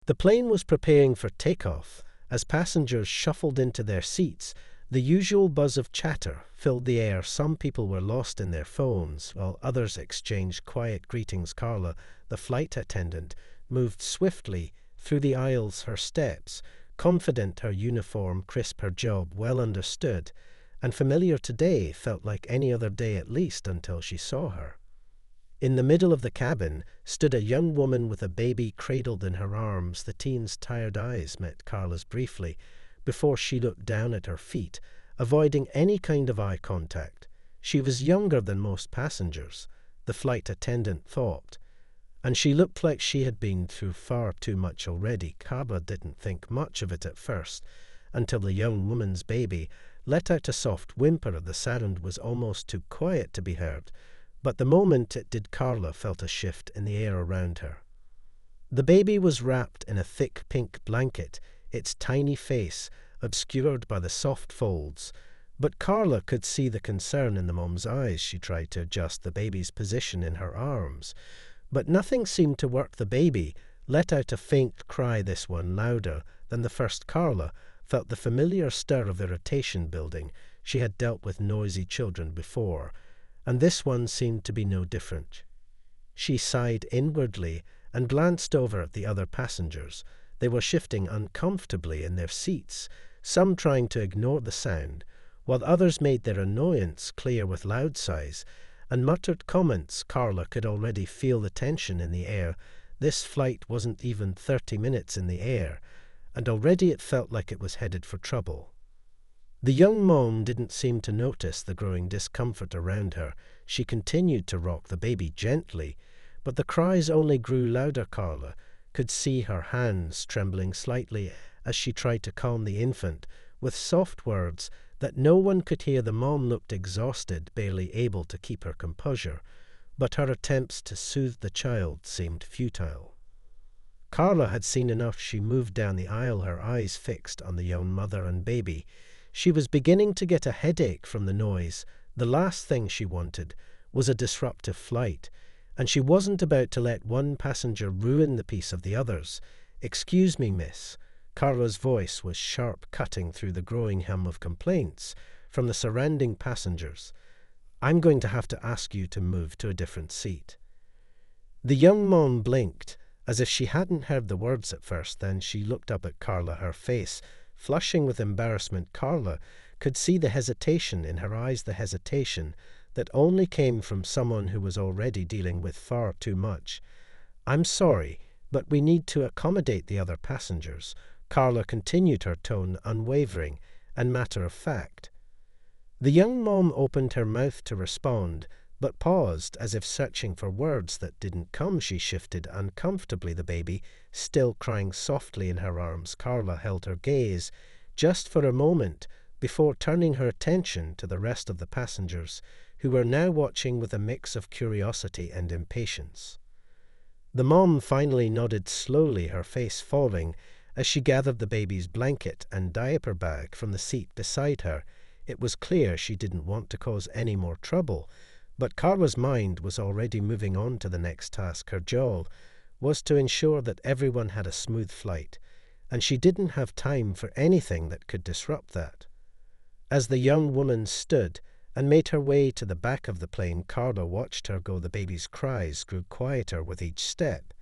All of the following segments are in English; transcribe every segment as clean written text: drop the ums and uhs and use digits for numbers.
The plane was preparing for takeoff. As passengers shuffled into their seats, the usual buzz of chatter filled the air. Some people were lost in their phones, while others exchanged quiet greetings. Carla, the flight attendant, moved swiftly through the aisles, her steps confident, her uniform crisp, her job well understood, and familiar. Today felt like any other day, at least until she saw her. In the middle of the cabin stood a young woman with a baby cradled in her arms. The teen's tired eyes met Carla's briefly before she looked down at her feet, avoiding any kind of eye contact. She was younger than most passengers, the flight attendant thought, and she looked like she had been through far too much already. Carla didn't think much of it at first, until the young woman's baby let out a soft whimper. The sound was almost too quiet to be heard, but the moment it did, Carla felt a shift in the air around her. The baby was wrapped in a thick pink blanket, its tiny face obscured by the soft folds, but Carla could see the concern in the mom's eyes. She tried to adjust the baby's position in her arms, but nothing seemed to work. The baby let out a faint cry, this one louder than the first. Carla felt the familiar stir of irritation building. She had dealt with noisy children before, and this one seemed to be no different. She sighed inwardly and glanced over at the other passengers. They were shifting uncomfortably in their seats, some trying to ignore the sound, while others made their annoyance clear with loud sighs and muttered comments. Carla could already feel the tension in the air. This flight wasn't even 30 minutes in the air, and already it felt like it was headed for trouble. The young mom didn't seem to notice the growing discomfort around her. She continued to rock the baby gently, but the cries only grew louder. Carla could see her hands trembling slightly as she tried to calm the infant with soft words that no one could hear. The mom looked exhausted, barely able to keep her composure, but her attempts to soothe the child seemed futile. Carla had seen enough. She moved down the aisle, her eyes fixed on the young mother and baby. She was beginning to get a headache from the noise. The last thing she wanted was a disruptive flight, and she wasn't about to let one passenger ruin the peace of the others. "Excuse me, miss." Carla's voice was sharp, cutting through the growing hum of complaints from the surrounding passengers. "I'm going to have to ask you to move to a different seat." The young mom blinked, as if she hadn't heard the words at first. Then she looked up at Carla, her face flushing with embarrassment. Carla could see the hesitation in her eyes, the hesitation that only came from someone who was already dealing with far too much. "I'm sorry, but we need to accommodate the other passengers." Carla continued, her tone unwavering and matter-of-fact. The young mom opened her mouth to respond, but paused as if searching for words that didn't come. She shifted uncomfortably, the baby still crying softly in her arms. Carla held her gaze just for a moment before turning her attention to the rest of the passengers, who were now watching with a mix of curiosity and impatience. The mom finally nodded slowly, her face falling as she gathered the baby's blanket and diaper bag from the seat beside her. It was clear she didn't want to cause any more trouble, but Carla's mind was already moving on to the next task. Her job was to ensure that everyone had a smooth flight, and she didn't have time for anything that could disrupt that. As the young woman stood and made her way to the back of the plane, Carla watched her go. The baby's cries grew quieter with each step,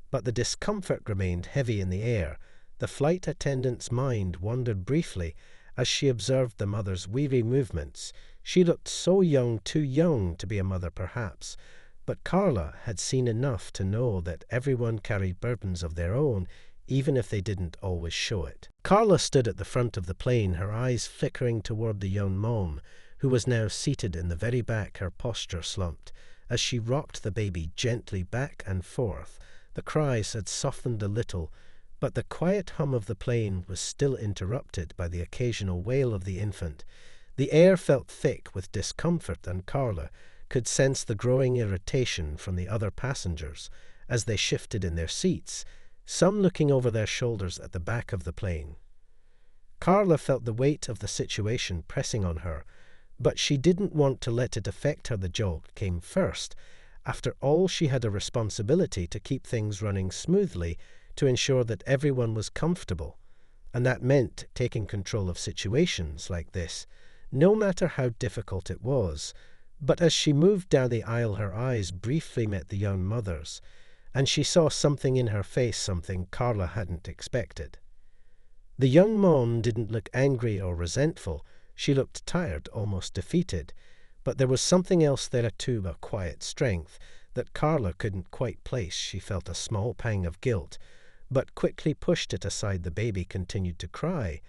but the discomfort remained heavy in the air. The flight attendant's mind wandered briefly as she observed the mother's weary movements. She looked so young, too young to be a mother perhaps, but Carla had seen enough to know that everyone carried burdens of their own, even if they didn't always show it. Carla stood at the front of the plane, her eyes flickering toward the young mom, who was now seated in the very back, her posture slumped as she rocked the baby gently back and forth. The cries had softened a little, but the quiet hum of the plane was still interrupted by the occasional wail of the infant. The air felt thick with discomfort, and Carla could sense the growing irritation from the other passengers as they shifted in their seats, some looking over their shoulders at the back of the plane. Carla felt the weight of the situation pressing on her, but she didn't want to let it affect her. The jolt came first. After all, she had a responsibility to keep things running smoothly, to ensure that everyone was comfortable, and that meant taking control of situations like this, no matter how difficult it was. But as she moved down the aisle, her eyes briefly met the young mother's, and she saw something in her face, something Carla hadn't expected. The young mom didn't look angry or resentful. She looked tired, almost defeated. But there was something else there too, a quiet strength that Carla couldn't quite place. She felt a small pang of guilt, but quickly pushed it aside. The baby continued to cry,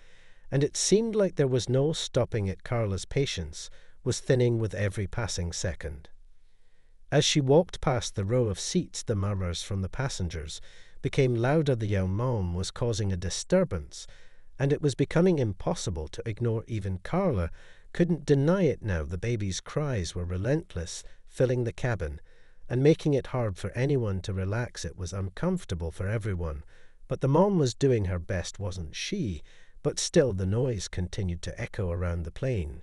and it seemed like there was no stopping it. Carla's patience was thinning with every passing second. As she walked past the row of seats, the murmurs from the passengers became louder. The young mom was causing a disturbance, and it was becoming impossible to ignore. Even Carla couldn't deny it now. The baby's cries were relentless, filling the cabin and making it hard for anyone to relax. It was uncomfortable for everyone, but the mom was doing her best, wasn't she? But still the noise continued to echo around the plane.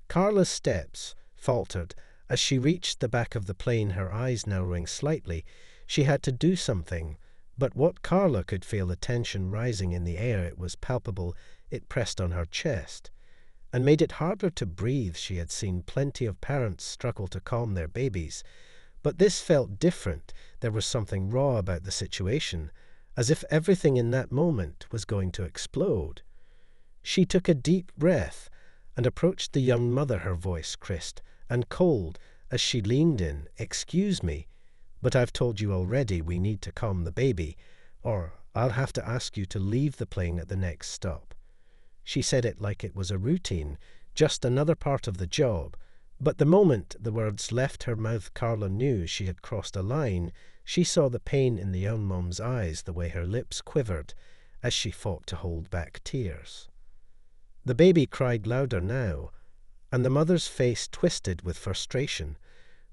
Carla's steps faltered as she reached the back of the plane, her eyes narrowing slightly. She had to do something, but what Carla could feel, the tension rising in the air. It was palpable. It pressed on her chest and made it harder to breathe. She had seen plenty of parents struggle to calm their babies, but this felt different. There was something raw about the situation, as if everything in that moment was going to explode. She took a deep breath and approached the young mother, her voice crisp and cold as she leaned in. "Excuse me, but I've told you already we need to calm the baby, or I'll have to ask you to leave the plane at the next stop." She said it like it was a routine, just another part of the job. But the moment the words left her mouth, Carla knew she had crossed a line. She saw the pain in the young mom's eyes, the way her lips quivered as she fought to hold back tears. The baby cried louder now, and the mother's face twisted with frustration.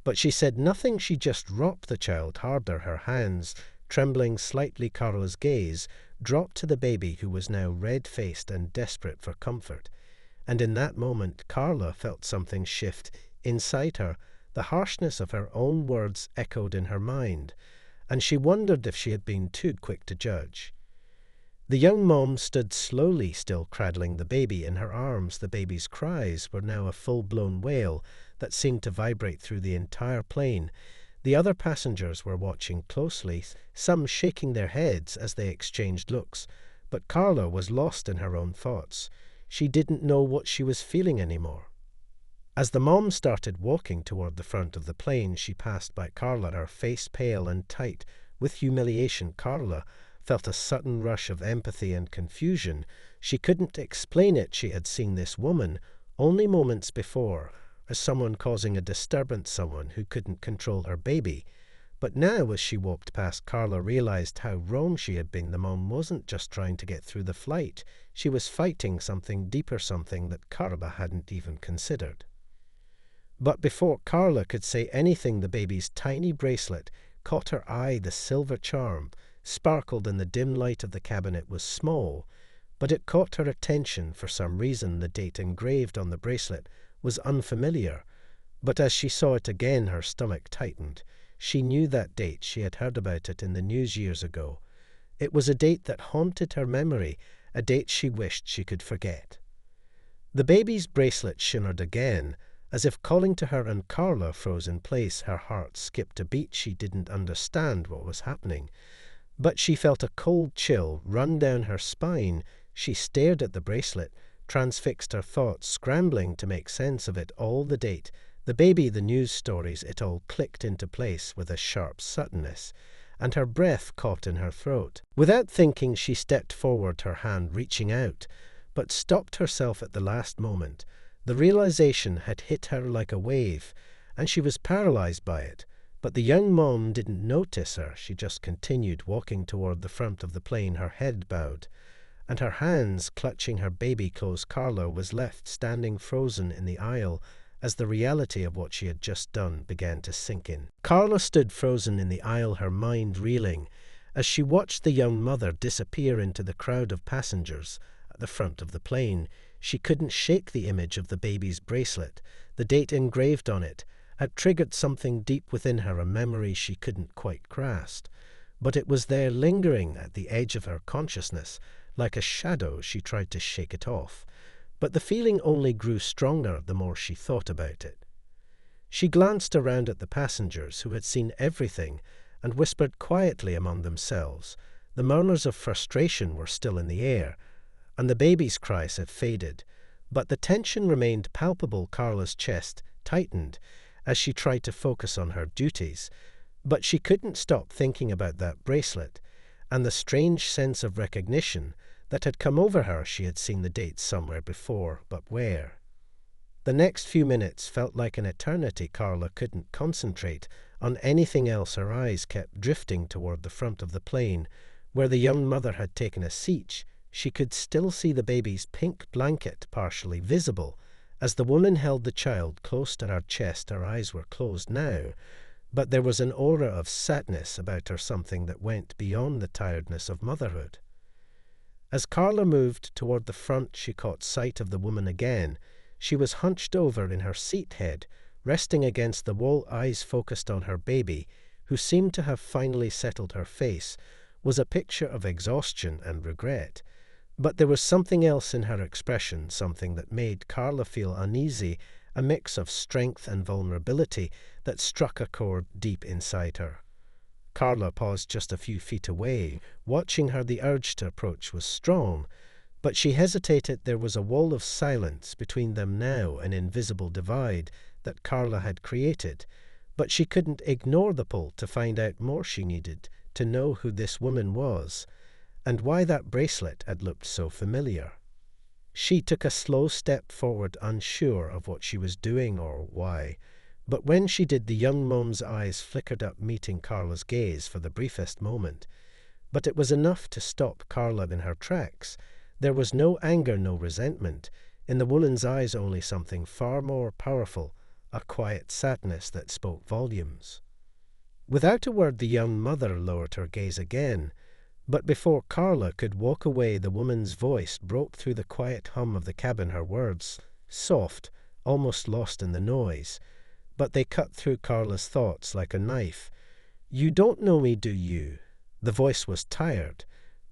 But she said nothing. She just rocked the child harder, her hands trembling slightly. Carla's gaze dropped to the baby, who was now red-faced and desperate for comfort. And in that moment, Carla felt something shift inside her. The harshness of her own words echoed in her mind, and she wondered if she had been too quick to judge. The young mom stood slowly, still cradling the baby in her arms. The baby's cries were now a full-blown wail that seemed to vibrate through the entire plane. The other passengers were watching closely, some shaking their heads as they exchanged looks, but Carla was lost in her own thoughts. She didn't know what she was feeling anymore. As the mom started walking toward the front of the plane, she passed by Carla, her face pale and tight with humiliation. Carla felt a sudden rush of empathy and confusion. She couldn't explain it. She had seen this woman only moments before as someone causing a disturbance, someone who couldn't control her baby. But now, as she walked past, Carla realized how wrong she had been. The mom wasn't just trying to get through the flight. She was fighting something deeper, something that Carla hadn't even considered. But before Carla could say anything, the baby's tiny bracelet caught her eye. The silver charm sparkled in the dim light of the cabin. It was small, but it caught her attention for some reason. The date engraved on the bracelet was unfamiliar, but as she saw it again, her stomach tightened. She knew that date. She had heard about it in the news years ago. It was a date that haunted her memory, a date she wished she could forget. The baby's bracelet shimmered again, as if calling to her, and Carla froze in place. Her heart skipped a beat. She didn't understand what was happening, but she felt a cold chill run down her spine. She stared at the bracelet, transfixed, her thoughts scrambling to make sense of it all. The date, the baby, the news stories, it all clicked into place with a sharp suddenness, and her breath caught in her throat. Without thinking, she stepped forward, her hand reaching out, but stopped herself at the last moment. The realization had hit her like a wave, and she was paralyzed by it. But the young mom didn't notice her. She just continued walking toward the front of the plane, her head bowed, and her hands clutching her baby clothes. Carla was left standing frozen in the aisle as the reality of what she had just done began to sink in. Carla stood frozen in the aisle, her mind reeling, as she watched the young mother disappear into the crowd of passengers at the front of the plane. She couldn't shake the image of the baby's bracelet. The date engraved on it had triggered something deep within her, a memory she couldn't quite grasp. but it was there lingering at the edge of her consciousness, like a shadow. She tried to shake it off, but the feeling only grew stronger the more she thought about it. She glanced around at the passengers who had seen everything and whispered quietly among themselves. The murmurs of frustration were still in the air, and the baby's cries had faded, but the tension remained palpable. Carla's chest tightened as she tried to focus on her duties, but she couldn't stop thinking about that bracelet and the strange sense of recognition that had come over her. She had seen the date somewhere before, but where? The next few minutes felt like an eternity. Carla couldn't concentrate on anything else. Her eyes kept drifting toward the front of the plane, where the young mother had taken a seat. She could still see the baby's pink blanket partially visible. As the woman held the child close to her chest, her eyes were closed now, but there was an aura of sadness about her, something that went beyond the tiredness of motherhood. As Carla moved toward the front, she caught sight of the woman again. She was hunched over in her seat, head resting against the wall, eyes focused on her baby, who seemed to have finally settled. Her face was a picture of exhaustion and regret. But there was something else in her expression, something that made Carla feel uneasy, a mix of strength and vulnerability that struck a chord deep inside her. Carla paused just a few feet away, watching her. The urge to approach was strong, but she hesitated. There was a wall of silence between them now, an invisible divide that Carla had created, but she couldn't ignore the pull to find out more. She needed to know who this woman was, and why that bracelet had looked so familiar. She took a slow step forward, unsure of what she was doing or why, but when she did, the young mom's eyes flickered up, meeting Carla's gaze for the briefest moment. But it was enough to stop Carla in her tracks. There was no anger, no resentment. In the woman's eyes, only something far more powerful, a quiet sadness that spoke volumes. Without a word, the young mother lowered her gaze again, but before Carla could walk away, the woman's voice broke through the quiet hum of the cabin. Her words, soft, almost lost in the noise, but they cut through Carla's thoughts like a knife. "You don't know me, do you?" The voice was tired,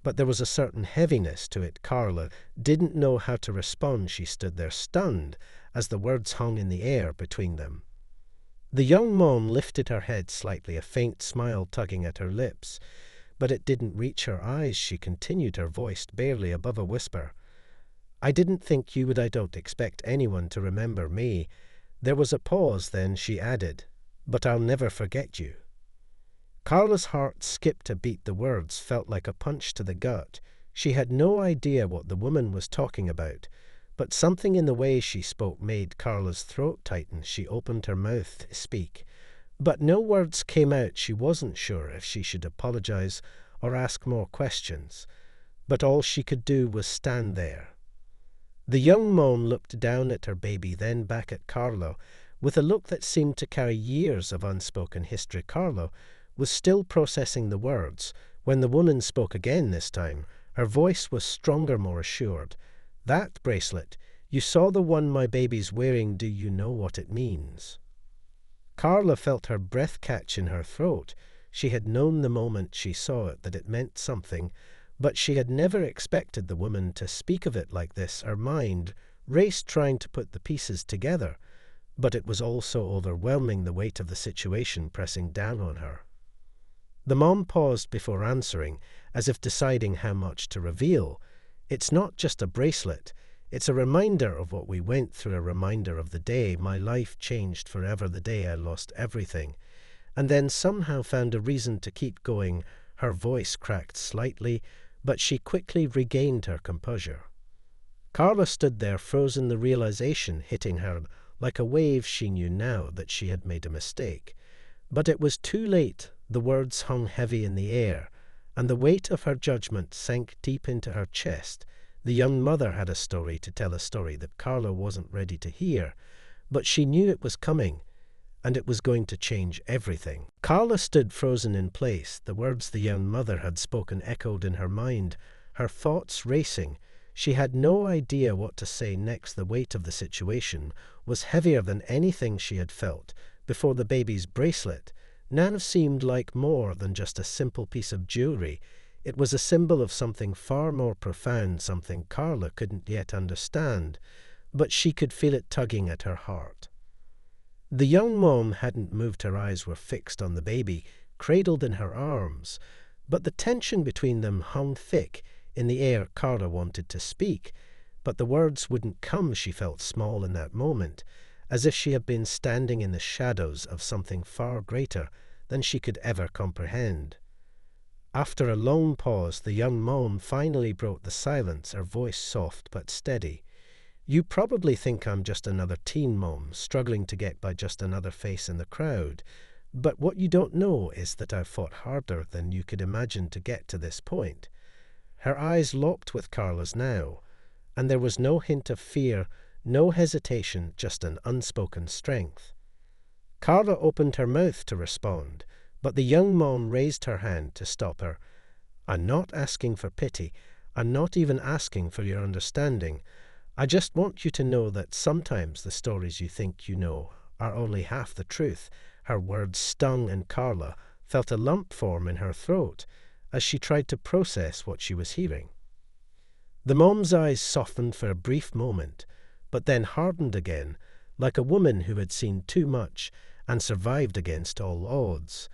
but there was a certain heaviness to it. Carla didn't know how to respond. She stood there stunned as the words hung in the air between them. The young mom lifted her head slightly, a faint smile tugging at her lips, but it didn't reach her eyes. She continued, her voice barely above a whisper. "I didn't think you would. I don't expect anyone to remember me." There was a pause, then she added, "But I'll never forget you." Carla's heart skipped a beat. The words felt like a punch to the gut. She had no idea what the woman was talking about, but something in the way she spoke made Carla's throat tighten. She opened her mouth to speak, but no words came out. She wasn't sure if she should apologize or ask more questions, but all she could do was stand there. The young mom looked down at her baby, then back at Carla, with a look that seemed to carry years of unspoken history. Carla was still processing the words when the woman spoke again. This time, her voice was stronger, more assured. "That bracelet, you saw the one my baby's wearing. Do you know what it means?" Carla felt her breath catch in her throat. She had known the moment she saw it that it meant something, but she had never expected the woman to speak of it like this. Her mind raced, trying to put the pieces together, but it was all so overwhelming, the weight of the situation pressing down on her. The mom paused before answering, as if deciding how much to reveal. "It's not just a bracelet. It's a reminder of what we went through, a reminder of the day my life changed forever, the day I lost everything, and then somehow found a reason to keep going." Her voice cracked slightly, but she quickly regained her composure. Carla stood there, frozen, the realization hitting her like a wave. She knew now that she had made a mistake, but it was too late. The words hung heavy in the air, and the weight of her judgment sank deep into her chest. The young mother had a story to tell, a story that Carla wasn't ready to hear, but she knew it was coming, and it was going to change everything. Carla stood frozen in place. The words the young mother had spoken echoed in her mind, her thoughts racing. She had no idea what to say next. The weight of the situation was heavier than anything she had felt before. The baby's bracelet now seemed like more than just a simple piece of jewelry. It was a symbol of something far more profound, something Carla couldn't yet understand, but she could feel it tugging at her heart. The young mom hadn't moved. Her eyes were fixed on the baby, cradled in her arms, but the tension between them hung thick in the air. Carla wanted to speak, but the words wouldn't come. She felt small in that moment, as if she had been standing in the shadows of something far greater than she could ever comprehend. After a long pause, the young mom finally broke the silence, her voice soft but steady. "You probably think I'm just another teen mom, struggling to get by, just another face in the crowd. But what you don't know is that I've fought harder than you could imagine to get to this point." Her eyes locked with Carla's now, and there was no hint of fear, no hesitation, just an unspoken strength. Carla opened her mouth to respond, but the young mom raised her hand to stop her. "I'm not asking for pity. I'm not even asking for your understanding. I just want you to know that sometimes the stories you think you know are only half the truth." Her words stung, and Carla felt a lump form in her throat as she tried to process what she was hearing. The mom's eyes softened for a brief moment, but then hardened again, like a woman who had seen too much and survived against all odds.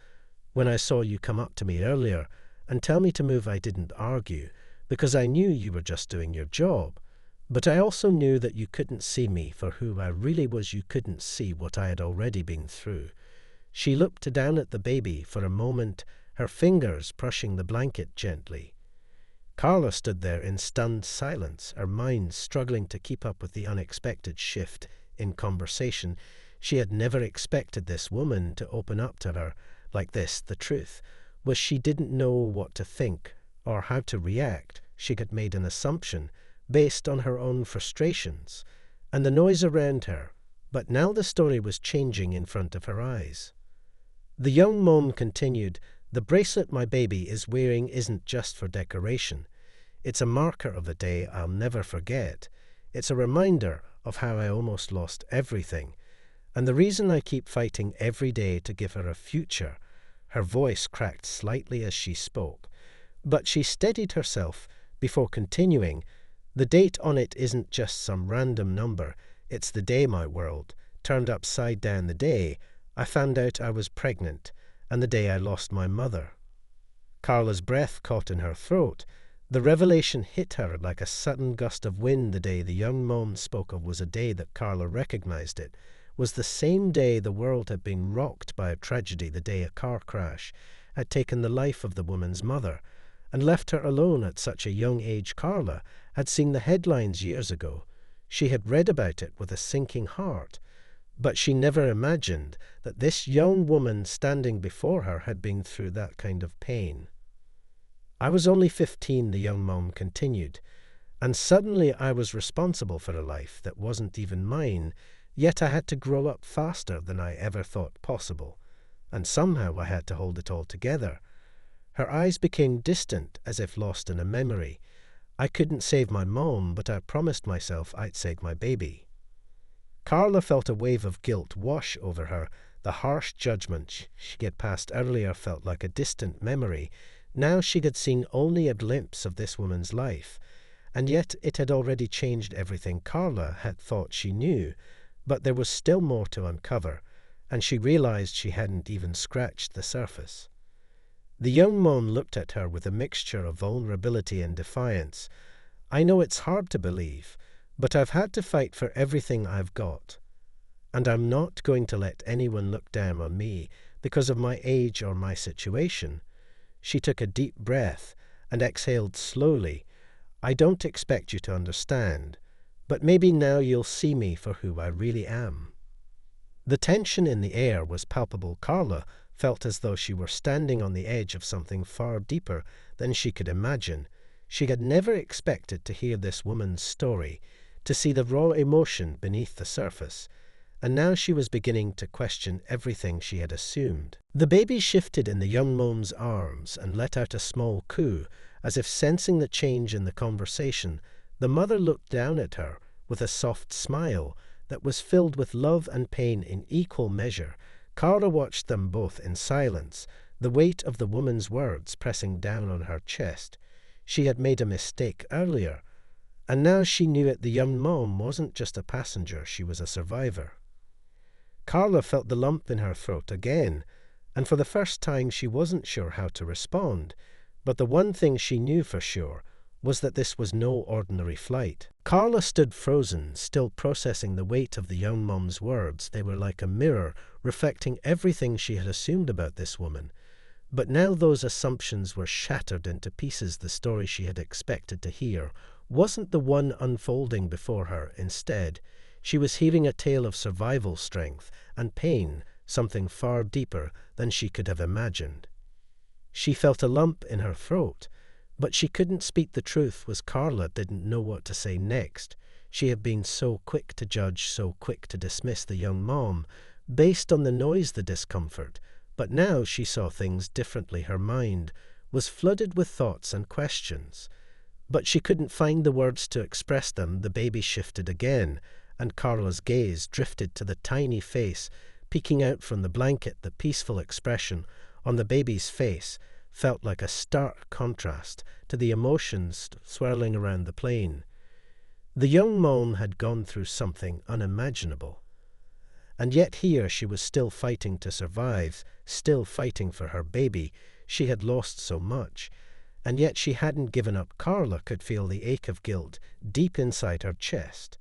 "When I saw you come up to me earlier and tell me to move, I didn't argue, because I knew you were just doing your job. But I also knew that you couldn't see me for who I really was. You couldn't see what I had already been through." She looked down at the baby for a moment, her fingers brushing the blanket gently. Carla stood there in stunned silence, her mind struggling to keep up with the unexpected shift in conversation. She had never expected this woman to open up to her like this. The truth was, she didn't know what to think or how to react. She had made an assumption based on her own frustrations and the noise around her, but now the story was changing in front of her eyes. The young mom continued, "The bracelet my baby is wearing isn't just for decoration. It's a marker of a day I'll never forget. It's a reminder of how I almost lost everything, and the reason I keep fighting every day to give her a future." Her voice cracked slightly as she spoke, but she steadied herself before continuing, "The date on it isn't just some random number. It's the day my world turned upside down, the day I found out I was pregnant, and the day I lost my mother." Carla's breath caught in her throat. The revelation hit her like a sudden gust of wind. The day the young mom spoke of was a day that Carla recognized. It was the same day the world had been rocked by a tragedy, the day a car crash had taken the life of the woman's mother and left her alone at such a young age. Carla had seen the headlines years ago. She had read about it with a sinking heart, but she never imagined that this young woman standing before her had been through that kind of pain. "I was only 15, the young mom continued, "and suddenly I was responsible for a life that wasn't even mine, yet I had to grow up faster than I ever thought possible, and somehow I had to hold it all together." Her eyes became distant, as if lost in a memory. "I couldn't save my mom, but I promised myself I'd save my baby." Carla felt a wave of guilt wash over her. The harsh judgment she had passed earlier felt like a distant memory. Now she had seen only a glimpse of this woman's life, and yet it had already changed everything Carla had thought she knew. But there was still more to uncover, and she realized she hadn't even scratched the surface. The young mom looked at her with a mixture of vulnerability and defiance. "I know it's hard to believe, but I've had to fight for everything I've got. And I'm not going to let anyone look down on me because of my age or my situation." She took a deep breath and exhaled slowly. "I don't expect you to understand, but maybe now you'll see me for who I really am." The tension in the air was palpable. Carla felt as though she were standing on the edge of something far deeper than she could imagine. She had never expected to hear this woman's story, to see the raw emotion beneath the surface, and now she was beginning to question everything she had assumed. The baby shifted in the young mom's arms and let out a small coo, as if sensing the change in the conversation. The mother looked down at her with a soft smile that was filled with love and pain in equal measure. Carla watched them both in silence, the weight of the woman's words pressing down on her chest. She had made a mistake earlier, and now she knew it. The young mom wasn't just a passenger, she was a survivor. Carla felt the lump in her throat again, and for the first time she wasn't sure how to respond. But the one thing she knew for sure was that this was no ordinary flight. Carla stood frozen, still processing the weight of the young mom's words. They were like a mirror, reflecting everything she had assumed about this woman. But now those assumptions were shattered into pieces. The story she had expected to hear wasn't the one unfolding before her. Instead, she was hearing a tale of survival strength and pain, something far deeper than she could have imagined. She felt a lump in her throat, but she couldn't speak. The truth was Carla didn't know what to say next. She had been so quick to judge, so quick to dismiss the young mom, based on the noise, the discomfort. But now she saw things differently. Her mind was flooded with thoughts and questions, but she couldn't find the words to express them. The baby shifted again, and Carla's gaze drifted to the tiny face peeking out from the blanket. The peaceful expression on the baby's face felt like a stark contrast to the emotions swirling around the plane. The young mom had gone through something unimaginable, and yet here she was still fighting to survive, still fighting for her baby. She had lost so much, and yet she hadn't given up. Carla could feel the ache of guilt deep inside her chest,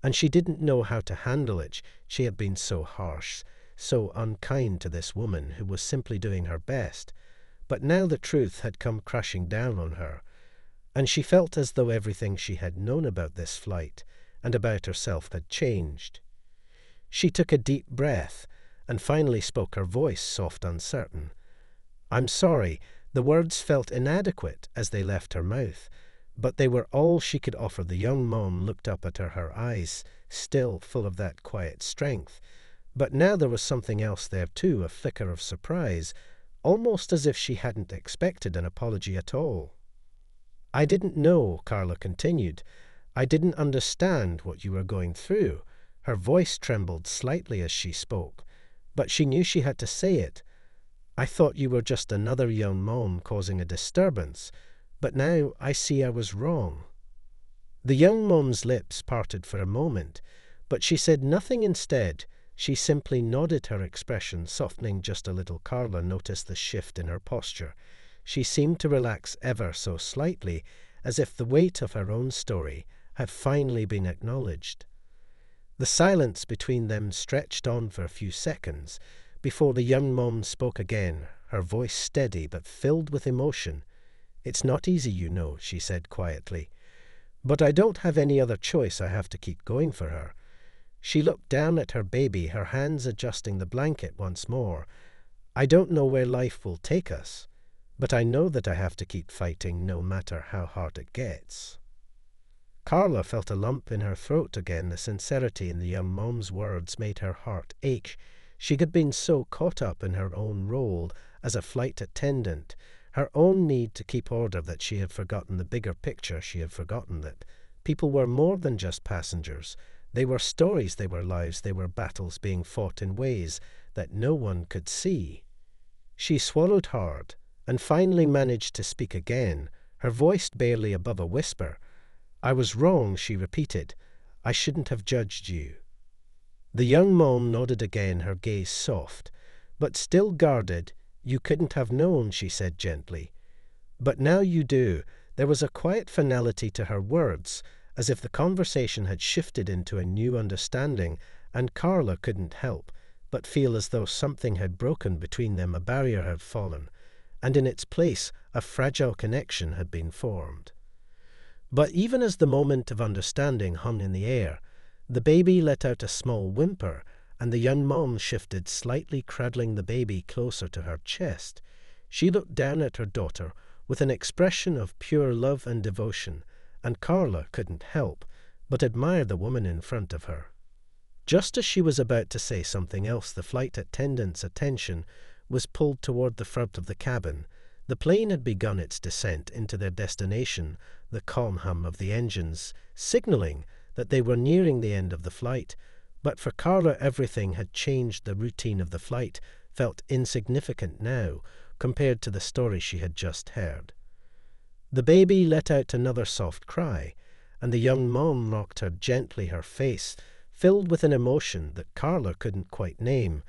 and she didn't know how to handle it. She had been so harsh, so unkind to this woman who was simply doing her best. But now the truth had come crashing down on her, and she felt as though everything she had known about this flight and about herself had changed. She took a deep breath and finally spoke, her voice soft, uncertain. "I'm sorry." The words felt inadequate as they left her mouth, but they were all she could offer. The young mom looked up at her eyes still full of that quiet strength. But now there was something else there too, a flicker of surprise, almost as if she hadn't expected an apology at all. "I didn't know," Carla continued. "I didn't understand what you were going through." Her voice trembled slightly as she spoke, but she knew she had to say it. "I thought you were just another young mom causing a disturbance, but now I see I was wrong." The young mom's lips parted for a moment, but she said nothing. Instead, she simply nodded, her expression softening just a little. Carla noticed the shift in her posture. She seemed to relax ever so slightly, as if the weight of her own story had finally been acknowledged. The silence between them stretched on for a few seconds before the young mom spoke again, her voice steady but filled with emotion. "It's not easy, you know," she said quietly, "but I don't have any other choice. I have to keep going for her." She looked down at her baby, her hands adjusting the blanket once more. "I don't know where life will take us, but I know that I have to keep fighting no matter how hard it gets." Carla felt a lump in her throat again. The sincerity in the young mom's words made her heart ache. She had been so caught up in her own role as a flight attendant, her own need to keep order, that she had forgotten the bigger picture. She had forgotten that people were more than just passengers. They were stories, they were lives, they were battles being fought in ways that no one could see. She swallowed hard and finally managed to speak again, her voice barely above a whisper. "I was wrong," she repeated. "I shouldn't have judged you." The young mom nodded again, her gaze soft, but still guarded. "You couldn't have known," she said gently. "But now you do." There was a quiet finality to her words, as if the conversation had shifted into a new understanding, and Carla couldn't help but feel as though something had broken between them. A barrier had fallen, and in its place a fragile connection had been formed. But even as the moment of understanding hung in the air, the baby let out a small whimper, and the young mom shifted slightly, cradling the baby closer to her chest. She looked down at her daughter with an expression of pure love and devotion, and Carla couldn't help but admire the woman in front of her. Just as she was about to say something else, the flight attendant's attention was pulled toward the front of the cabin. The plane had begun its descent into their destination, the calm hum of the engines signaling that they were nearing the end of the flight. But for Carla, everything had changed. The routine of the flight felt insignificant now compared to the story she had just heard. The baby let out another soft cry, and the young mom rocked her gently, her face filled with an emotion that Carla couldn't quite name.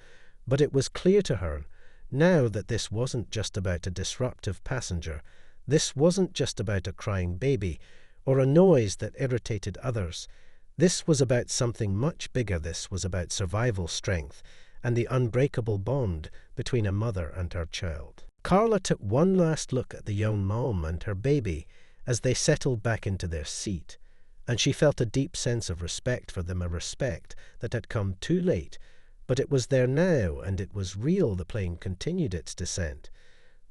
But it was clear to her now that this wasn't just about a disruptive passenger. This wasn't just about a crying baby or a noise that irritated others. This was about something much bigger. This was about survival strength and the unbreakable bond between a mother and her child. Carla took one last look at the young mom and her baby as they settled back into their seat, and she felt a deep sense of respect for them, a respect that had come too late, but it was there now, and it was real. The plane continued its descent.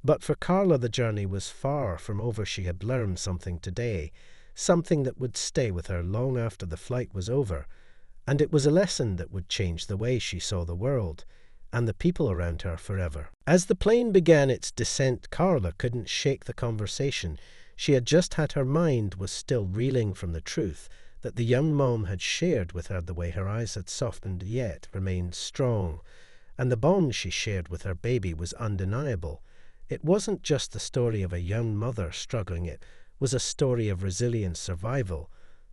But for Carla, the journey was far from over. She had learned something today, something that would stay with her long after the flight was over, and it was a lesson that would change the way she saw the world and the people around her forever. As the plane began its descent, Carla couldn't shake the conversation she had just had. Her mind was still reeling from the truth that the young mom had shared with her. The way her eyes had softened yet remained strong, and the bond she shared with her baby was undeniable. It wasn't just the story of a young mother struggling. It was a story of resilience, survival,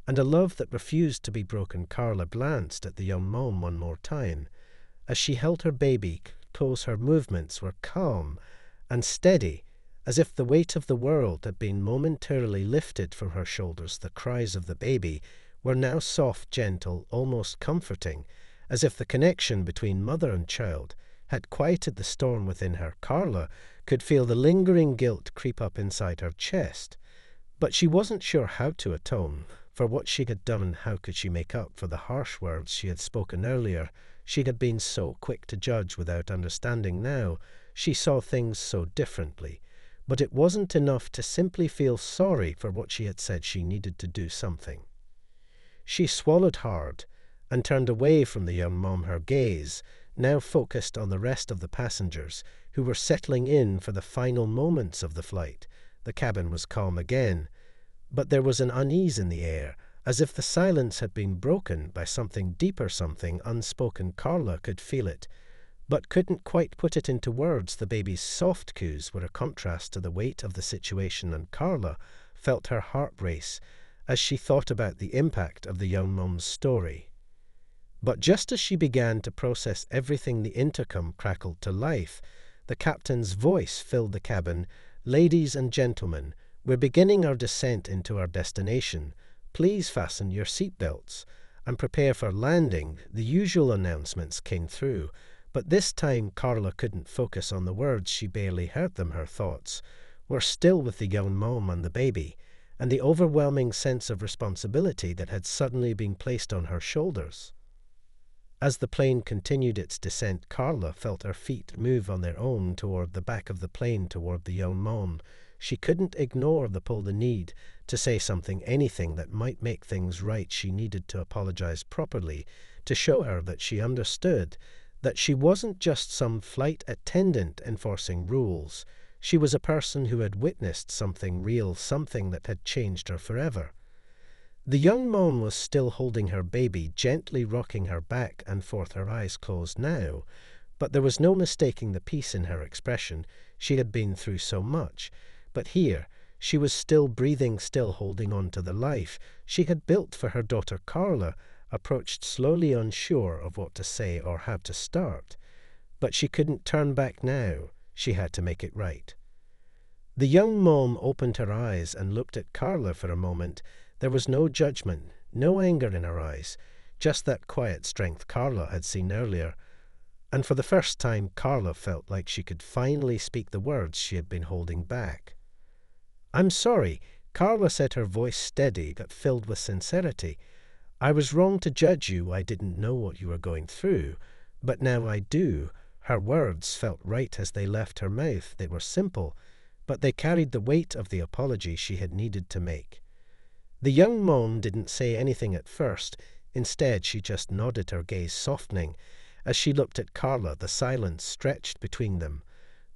and a love that refused to be broken. Carla glanced at the young mom one more time. As she held her baby close, her movements were calm and steady, as if the weight of the world had been momentarily lifted from her shoulders. The cries of the baby were now soft, gentle, almost comforting, as if the connection between mother and child had quieted the storm within her. Carla could feel the lingering guilt creep up inside her chest, but she wasn't sure how to atone for what she had done. How could she make up for the harsh words she had spoken earlier? She had been so quick to judge without understanding. Now she saw things so differently. But it wasn't enough to simply feel sorry for what she had said. She needed to do something. She swallowed hard and turned away from the young mom, her gaze now focused on the rest of the passengers who were settling in for the final moments of the flight. The cabin was calm again, but there was an unease in the air, as if the silence had been broken by something deeper, something unspoken. Carla could feel it, but couldn't quite put it into words. The baby's soft coos were a contrast to the weight of the situation, and Carla felt her heart race as she thought about the impact of the young mom's story. But just as she began to process everything, the intercom crackled to life. The captain's voice filled the cabin. "Ladies and gentlemen, we're beginning our descent into our destination. Please fasten your seatbelts and prepare for landing." The usual announcements came through, but this time Carla couldn't focus on the words. She barely heard them. Her thoughts were still with the young mom and the baby, and the overwhelming sense of responsibility that had suddenly been placed on her shoulders. As the plane continued its descent, Carla felt her feet move on their own toward the back of the plane, toward the young mom. She couldn't ignore the pull, the need to say something, anything that might make things right. She needed to apologize properly, to show her that she understood, that she wasn't just some flight attendant enforcing rules. She was a person who had witnessed something real, something that had changed her forever. The young mom was still holding her baby, gently rocking her back and forth, her eyes closed now, but there was no mistaking the peace in her expression. She had been through so much, but here she was still breathing, still holding on to the life she had built for her daughter. Carla approached slowly, unsure of what to say or how to start, but she couldn't turn back now. She had to make it right. The young mom opened her eyes and looked at Carla for a moment. There was no judgment, no anger in her eyes, just that quiet strength Carla had seen earlier. And for the first time, Carla felt like she could finally speak the words she had been holding back. "I'm sorry," Carla said, her voice steady but filled with sincerity. "I was wrong to judge you. I didn't know what you were going through, but now I do." Her words felt right as they left her mouth. They were simple, but they carried the weight of the apology she had needed to make. The young mom didn't say anything at first. Instead, she just nodded, her gaze softening as she looked at Carla. The silence stretched between them,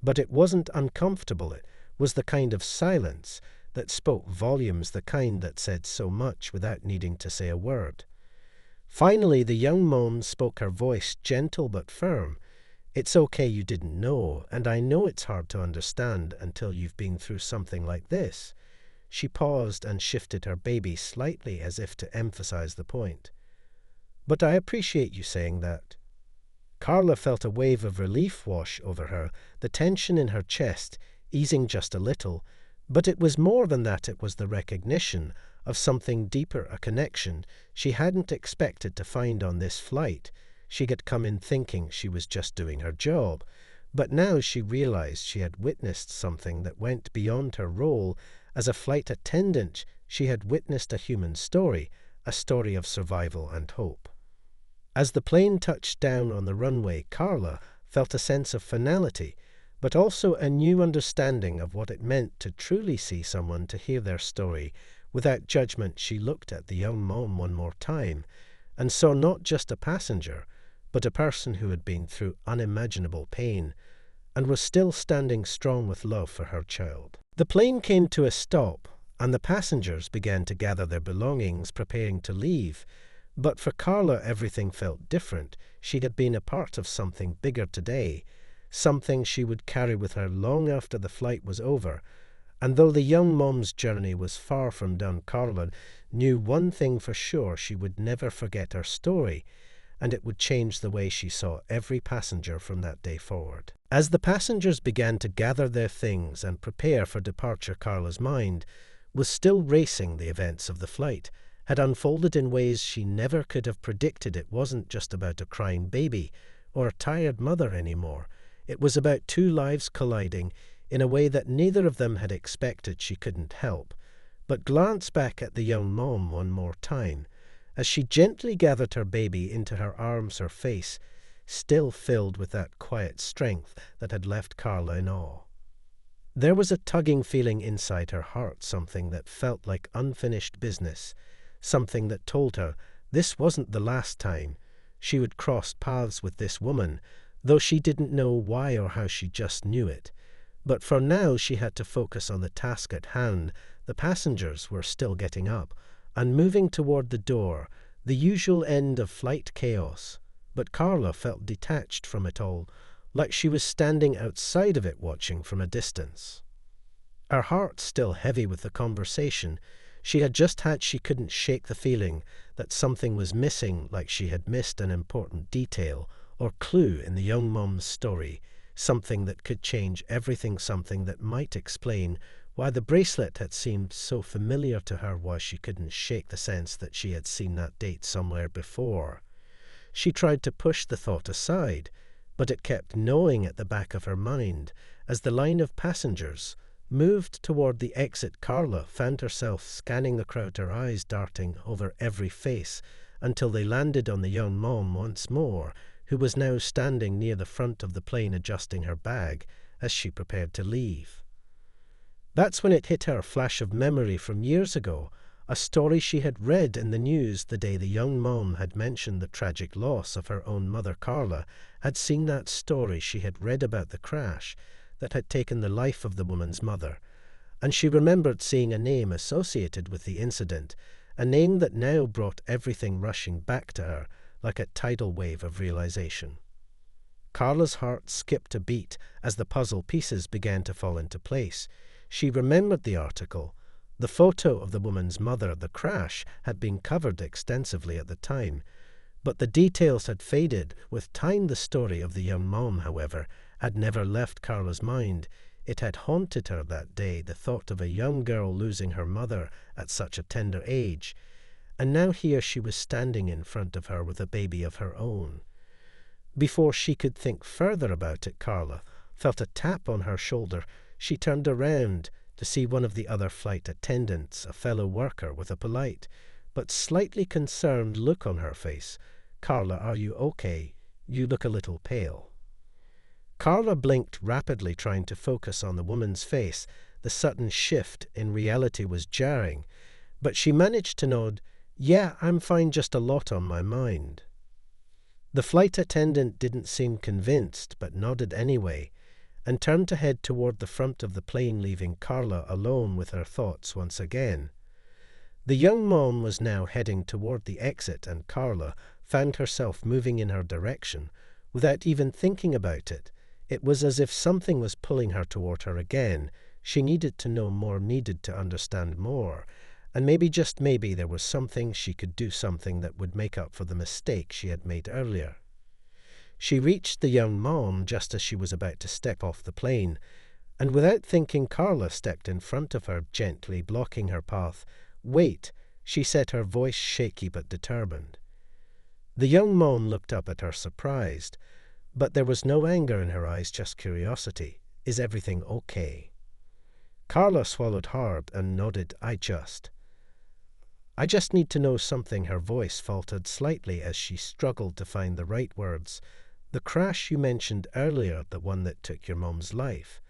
but it wasn't uncomfortable. It was the kind of silence that spoke volumes, the kind that said so much without needing to say a word. Finally, the young mom spoke, her voice gentle but firm. "It's okay you didn't know, and I know it's hard to understand until you've been through something like this." She paused and shifted her baby slightly as if to emphasize the point. "But I appreciate you saying that." Carla felt a wave of relief wash over her, the tension in her chest easing just a little. But it was more than that. It was the recognition of something deeper, a connection she hadn't expected to find on this flight. She had come in thinking she was just doing her job, but now she realized she had witnessed something that went beyond her role as a flight attendant. She had witnessed a human story, a story of survival and hope. As the plane touched down on the runway, Carla felt a sense of finality, but also a new understanding of what it meant to truly see someone, to hear their story. Without judgment, she looked at the young mom one more time and saw not just a passenger, but a person who had been through unimaginable pain and was still standing strong with love for her child. The plane came to a stop, and the passengers began to gather their belongings, preparing to leave. But for Carla, everything felt different. She had been a part of something bigger today, something she would carry with her long after the flight was over. And though the young mom's journey was far from done, Carla knew one thing for sure: she would never forget her story, and it would change the way she saw every passenger from that day forward. As the passengers began to gather their things and prepare for departure, Carla's mind was still racing. The events of the flight had unfolded in ways she never could have predicted. It wasn't just about a crying baby or a tired mother anymore. It was about two lives colliding in a way that neither of them had expected. She couldn't help but glance back at the young mom one more time as she gently gathered her baby into her arms, her face still filled with that quiet strength that had left Carla in awe. There was a tugging feeling inside her heart, something that felt like unfinished business, something that told her this wasn't the last time she would cross paths with this woman, though she didn't know why or how. She just knew it. But for now she had to focus on the task at hand. The passengers were still getting up and moving toward the door, the usual end of flight chaos. But Carla felt detached from it all, like she was standing outside of it, watching from a distance. Her heart still heavy with the conversation she had just had. She couldn't shake the feeling that something was missing, like she had missed an important detail or clue in the young mom's story, something that could change everything, something that might explain why the bracelet had seemed so familiar to her, why she couldn't shake the sense that she had seen that date somewhere before. She tried to push the thought aside, but it kept gnawing at the back of her mind. As the line of passengers moved toward the exit, Carla found herself scanning the crowd, her eyes darting over every face until they landed on the young mom once more, who was now standing near the front of the plane adjusting her bag as she prepared to leave. That's when it hit her, a flash of memory from years ago, a story she had read in the news the day the young mom had mentioned the tragic loss of her own mother. Carla had seen that story. She had read about the crash that had taken the life of the woman's mother, and she remembered seeing a name associated with the incident, a name that now brought everything rushing back to her like a tidal wave of realization. Carla's heart skipped a beat as the puzzle pieces began to fall into place. She remembered the article. The photo of the woman's mother, the crash, had been covered extensively at the time, but the details had faded with time. The story of the young mom, however, had never left Carla's mind. It had haunted her that day, the thought of a young girl losing her mother at such a tender age. And now here she was standing in front of her with a baby of her own. Before she could think further about it, Carla felt a tap on her shoulder. She turned around to see one of the other flight attendants, a fellow worker, with a polite but slightly concerned look on her face. "Carla, are you okay? You look a little pale." Carla blinked rapidly, trying to focus on the woman's face. The sudden shift in reality was jarring, but she managed to nod. "Yeah, I'm fine, just a lot on my mind." The flight attendant didn't seem convinced, but nodded anyway, and turned to head toward the front of the plane, leaving Carla alone with her thoughts once again. The young mom was now heading toward the exit, and Carla found herself moving in her direction without even thinking about it. It was as if something was pulling her toward her again. She needed to know more, needed to understand more. And maybe, just maybe, there was something she could do, something that would make up for the mistake she had made earlier. She reached the young mom just as she was about to step off the plane, and without thinking, Carla stepped in front of her, gently blocking her path. "Wait," she said, her voice shaky but determined. The young mom looked up at her, surprised, but there was no anger in her eyes, just curiosity. "Is everything okay?" Carla swallowed hard and nodded. I just need to know something." Her voice faltered slightly as she struggled to find the right words. "The crash you mentioned earlier, the one that took your mom's life,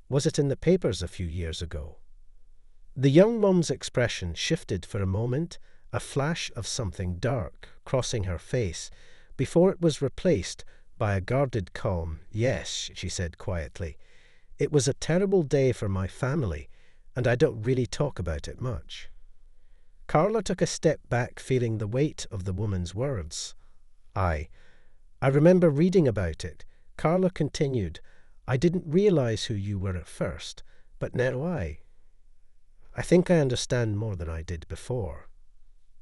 was it in the papers a few years ago?" The young mom's expression shifted for a moment, a flash of something dark crossing her face, before it was replaced by a guarded calm. "Yes," she said quietly. "It was a terrible day for my family, and I don't really talk about it much." Carla took a step back, feeling the weight of the woman's words. I remember reading about it." Carla continued. "I didn't realize who you were at first, but now I think I understand more than I did before."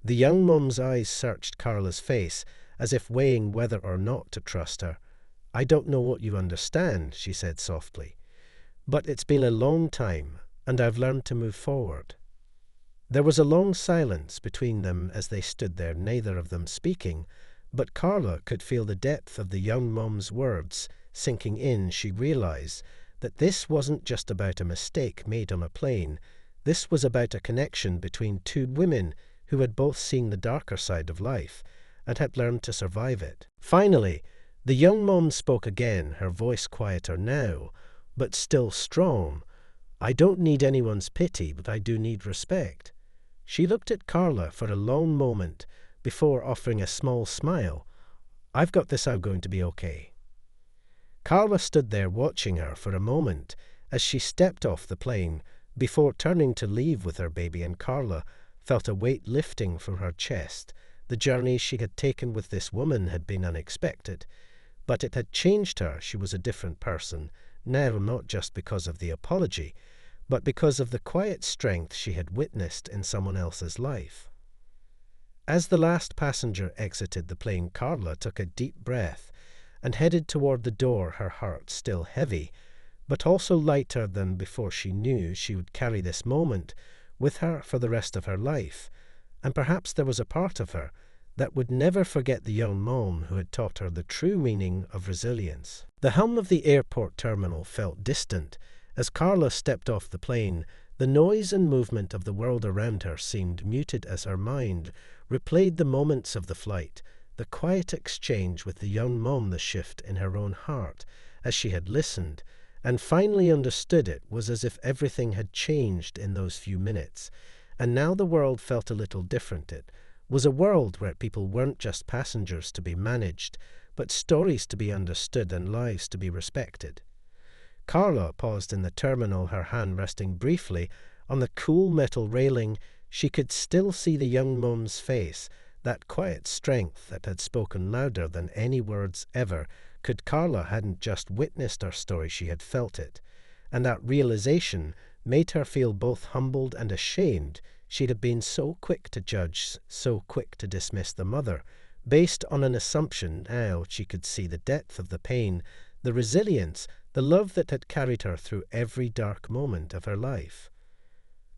The young mum's eyes searched Carla's face, as if weighing whether or not to trust her. "I don't know what you understand," she said softly, "but it's been a long time, and I've learned to move forward." There was a long silence between them as they stood there, neither of them speaking, but Carla could feel the depth of the young mum's words sinking in. She realized that this wasn't just about a mistake made on a plane. This was about a connection between two women who had both seen the darker side of life and had learned to survive it. Finally, the young mum spoke again, her voice quieter now, but still strong. "I don't need anyone's pity, but I do need respect." She looked at Carla for a long moment before offering a small smile. "I've got this. I'm going to be okay." Carla stood there watching her for a moment as she stepped off the plane before turning to leave with her baby, and Carla felt a weight lifting from her chest. The journey she had taken with this woman had been unexpected, but it had changed her. She was a different person now, not just because of the apology, but because of the quiet strength she had witnessed in someone else's life. As the last passenger exited the plane, Carla took a deep breath and headed toward the door, her heart still heavy, but also lighter than before. She knew she would carry this moment with her for the rest of her life, and perhaps there was a part of her that would never forget the young mom who had taught her the true meaning of resilience. The hum of the airport terminal felt distant. As Carla stepped off the plane, the noise and movement of the world around her seemed muted as her mind replayed the moments of the flight, the quiet exchange with the young mom, the shift in her own heart as she had listened and finally understood. It was as if everything had changed in those few minutes, and now the world felt a little different. It was a world where people weren't just passengers to be managed, but stories to be understood and lives to be respected. Carla paused in the terminal, her hand resting briefly on the cool metal railing. She could still see the young mom's face, that quiet strength that had spoken louder than any words ever. Carla hadn't just witnessed her story, she had felt it, and that realization made her feel both humbled and ashamed. She had been so quick to judge, so quick to dismiss the mother, based on an assumption. Now she could see the depth of the pain, the resilience, the love that had carried her through every dark moment of her life.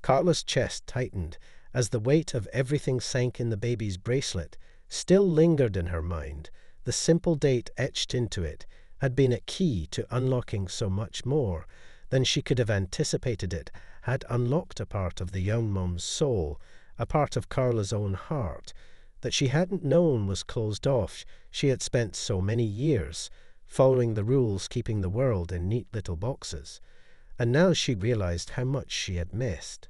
Carla's chest tightened as the weight of everything sank in. The baby's bracelet still lingered in her mind. The simple date etched into it had been a key to unlocking so much more than she could have anticipated. It had unlocked a part of the young mom's soul, a part of Carla's own heart that she hadn't known was closed off. She had spent so many years following the rules, keeping the world in neat little boxes, and now she realized how much she had missed.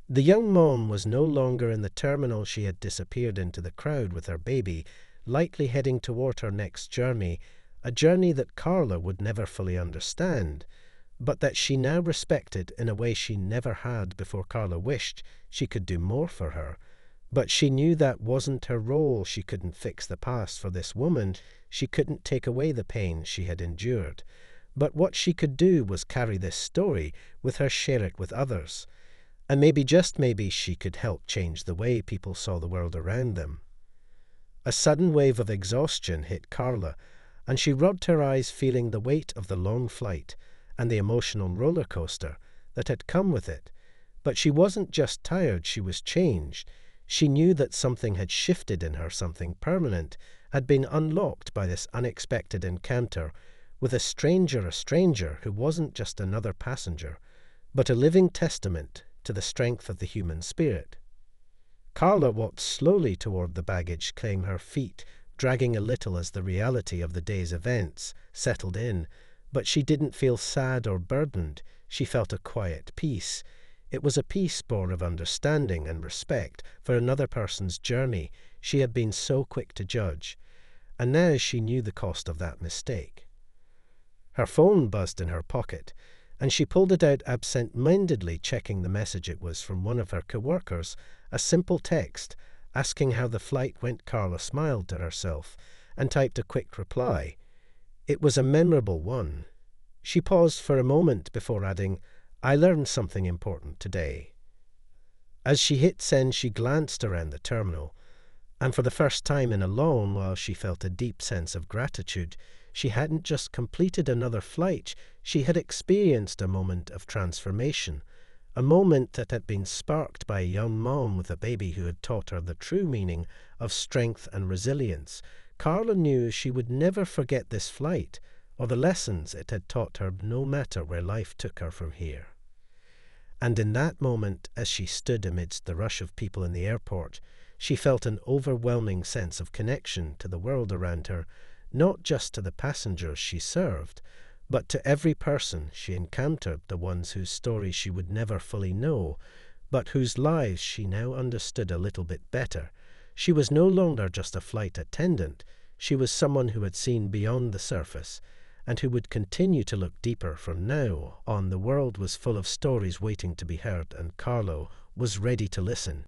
The young mom was no longer in the terminal. She had disappeared into the crowd with her baby, lightly heading toward her next journey, a journey that Carla would never fully understand, but that she now respected in a way she never had before. Carla wished she could do more for her, But she knew that wasn't her role. She couldn't fix the past for this woman. She couldn't take away the pain she had endured. But what she could do was carry this story with her, share it with others. And maybe, just maybe, she could help change the way people saw the world around them. A sudden wave of exhaustion hit Carla, and she rubbed her eyes, feeling the weight of the long flight and the emotional roller coaster that had come with it. But she wasn't just tired, she was changed. She knew that something had shifted in her, something permanent had been unlocked by this unexpected encounter with a stranger who wasn't just another passenger, but a living testament to the strength of the human spirit. Carla walked slowly toward the baggage claim, her feet dragging a little as the reality of the day's events settled in, but she didn't feel sad or burdened. She felt a quiet peace. It was a peace born of understanding and respect for another person's journey she had been so quick to judge, and now she knew the cost of that mistake. Her phone buzzed in her pocket, and she pulled it out absent-mindedly, checking the message. It was from one of her co-workers, a simple text asking how the flight went. Carla smiled to herself and typed a quick reply. It was a memorable one. She paused for a moment before adding, "I learned something important today." As she hit send, she glanced around the terminal, and for the first time in a long while she felt a deep sense of gratitude. She hadn't just completed another flight, she had experienced a moment of transformation, a moment that had been sparked by a young mom with a baby who had taught her the true meaning of strength and resilience. Carla knew she would never forget this flight or the lessons it had taught her, no matter where life took her from here. And in that moment, as she stood amidst the rush of people in the airport, she felt an overwhelming sense of connection to the world around her, not just to the passengers she served, but to every person she encountered, the ones whose stories she would never fully know, but whose lives she now understood a little bit better. She was no longer just a flight attendant. She was someone who had seen beyond the surface, and who would continue to look deeper from now on. The world was full of stories waiting to be heard, and Carla was ready to listen.